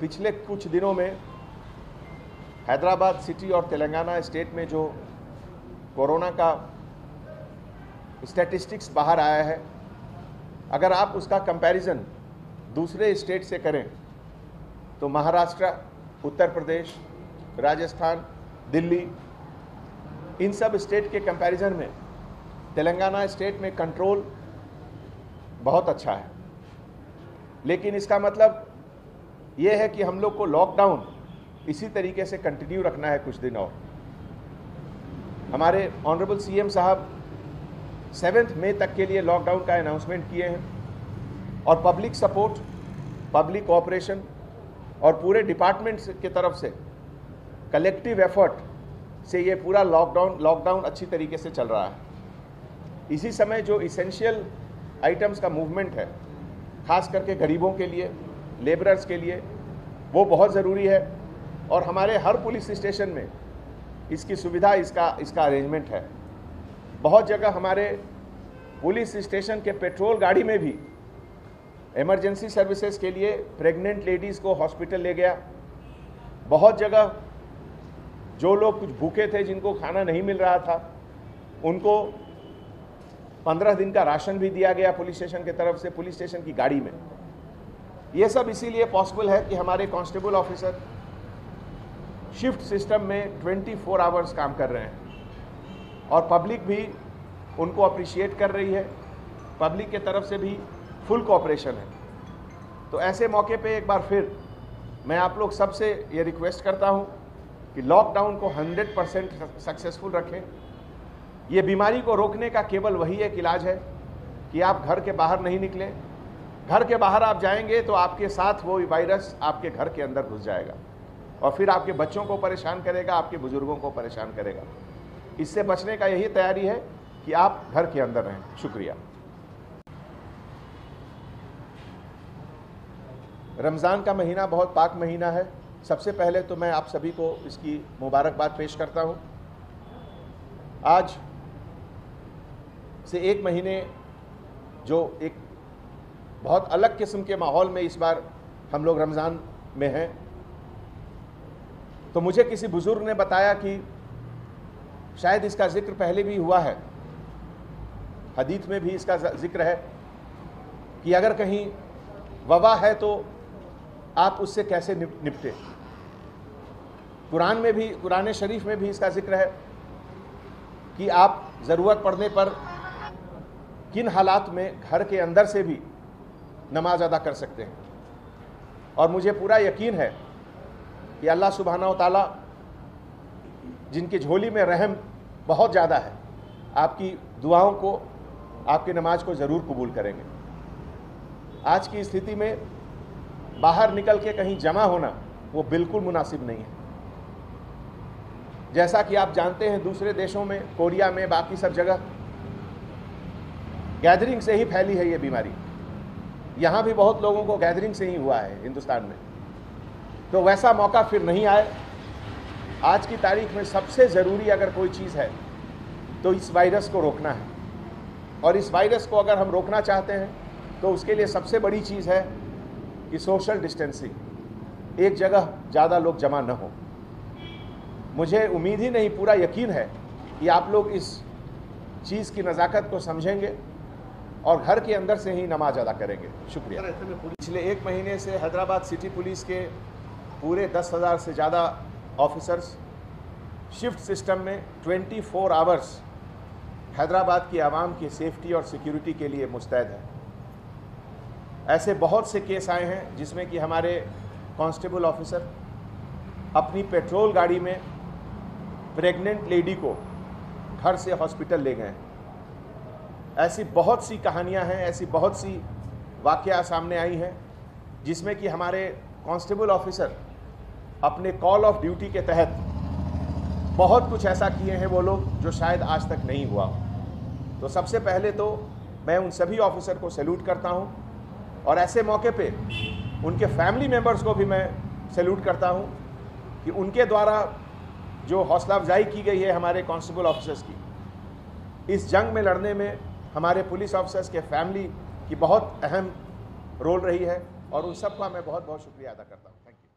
पिछले कुछ दिनों में हैदराबाद सिटी और तेलंगाना स्टेट में जो कोरोना का स्टैटिस्टिक्स बाहर आया है, अगर आप उसका कंपैरिजन दूसरे स्टेट से करें तो महाराष्ट्र, उत्तर प्रदेश, राजस्थान, दिल्ली, इन सब स्टेट के कंपैरिजन में तेलंगाना स्टेट में कंट्रोल बहुत अच्छा है। लेकिन इसका मतलब ये है कि हम लोग को लॉकडाउन इसी तरीके से कंटिन्यू रखना है कुछ दिन और। हमारे ऑनरेबल सीएम साहब 7 मई तक के लिए लॉकडाउन का अनाउंसमेंट किए हैं और पब्लिक सपोर्ट, पब्लिक कोऑपरेशन और पूरे डिपार्टमेंट्स की तरफ से कलेक्टिव एफर्ट से ये पूरा लॉकडाउन अच्छी तरीके से चल रहा है। इसी समय जो इसेंशियल आइटम्स का मूवमेंट है, खास करके गरीबों के लिए, लेबरर्स के लिए, वो बहुत ज़रूरी है और हमारे हर पुलिस स्टेशन में इसकी सुविधा, इसका अरेंजमेंट है। बहुत जगह हमारे पुलिस स्टेशन के पेट्रोल गाड़ी में भी इमरजेंसी सर्विसेज के लिए प्रेग्नेंट लेडीज़ को हॉस्पिटल ले गया। बहुत जगह जो लोग कुछ भूखे थे, जिनको खाना नहीं मिल रहा था, उनको 15 दिन का राशन भी दिया गया पुलिस स्टेशन की तरफ से, पुलिस स्टेशन की गाड़ी में। ये सब इसीलिए पॉसिबल है कि हमारे कांस्टेबल ऑफिसर शिफ्ट सिस्टम में 24 आवर्स काम कर रहे हैं और पब्लिक भी उनको अप्रिशिएट कर रही है। पब्लिक के तरफ से भी फुल कोऑपरेशन है। तो ऐसे मौके पे एक बार फिर मैं आप लोग सबसे ये रिक्वेस्ट करता हूँ कि लॉकडाउन को 100% सक्सेसफुल रखें। ये बीमारी को रोकने का केवल वही एक इलाज है कि आप घर के बाहर नहीं निकलें। घर के बाहर आप जाएंगे तो आपके साथ वो वायरस आपके घर के अंदर घुस जाएगा और फिर आपके बच्चों को परेशान करेगा, आपके बुजुर्गों को परेशान करेगा। इससे बचने का यही तैयारी है कि आप घर के अंदर रहें। शुक्रिया। रमज़ान का महीना बहुत पाक महीना है। सबसे पहले तो मैं आप सभी को इसकी मुबारकबाद पेश करता हूँ। आज से 1 महीने जो एक बहुत अलग किस्म के माहौल में इस बार हम लोग रमज़ान में हैं, तो मुझे किसी बुज़ुर्ग ने बताया कि शायद इसका जिक्र पहले भी हुआ है, हदीस में भी इसका जिक्र है कि अगर कहीं वबा है तो आप उससे कैसे निपटे। कुरान शरीफ में भी इसका जिक्र है कि आप ज़रूरत पड़ने पर किन हालात में घर के अंदर से भी नमाज अदा कर सकते हैं। और मुझे पूरा यकीन है कि अल्लाह सुब्हाना व तआला, जिनकी झोली में रहम बहुत ज़्यादा है, आपकी दुआओं को, आपकी नमाज को ज़रूर कबूल करेंगे। आज की स्थिति में बाहर निकल के कहीं जमा होना वो बिल्कुल मुनासिब नहीं है। जैसा कि आप जानते हैं, दूसरे देशों में, कोरिया में, बाकी सब जगह गैदरिंग से ही फैली है ये बीमारी। यहाँ भी बहुत लोगों को गैदरिंग से ही हुआ है हिंदुस्तान में। तो वैसा मौका फिर नहीं आए। आज की तारीख में सबसे ज़रूरी अगर कोई चीज़ है तो इस वायरस को रोकना है। और इस वायरस को अगर हम रोकना चाहते हैं तो उसके लिए सबसे बड़ी चीज़ है कि सोशल डिस्टेंसिंग, एक जगह ज़्यादा लोग जमा न हो। मुझे उम्मीद ही नहीं, पूरा यकीन है कि आप लोग इस चीज़ की नज़ाकत को समझेंगे और घर के अंदर से ही नमाज अदा करेंगे। शुक्रिया। पिछले 1 महीने से हैदराबाद सिटी पुलिस के पूरे 10,000 से ज़्यादा ऑफिसर्स शिफ्ट सिस्टम में 24 आवर्स हैदराबाद की आवाम की सेफ्टी और सिक्योरिटी के लिए मुस्तैद है। ऐसे बहुत से केस आए हैं जिसमें कि हमारे कांस्टेबल ऑफिसर अपनी पेट्रोल गाड़ी में प्रेग्नेंट लेडी को घर से हॉस्पिटल ले गए हैं। ऐसी बहुत सी कहानियां हैं, ऐसी बहुत सी वाक़या सामने आई हैं जिसमें कि हमारे कांस्टेबल ऑफिसर अपने कॉल ऑफ ड्यूटी के तहत बहुत कुछ ऐसा किए हैं वो लोग जो शायद आज तक नहीं हुआ। तो सबसे पहले तो मैं उन सभी ऑफिसर को सैल्यूट करता हूं और ऐसे मौके पे उनके फैमिली मेम्बर्स को भी मैं सैल्यूट करता हूं कि उनके द्वारा जो हौसला अफजाई की गई है हमारे कांस्टेबल ऑफिसर्स की, इस जंग में लड़ने में हमारे पुलिस ऑफिसर्स के फैमिली की बहुत अहम रोल रही है और उन सब का मैं बहुत बहुत शुक्रिया अदा करता हूँ। Thank you.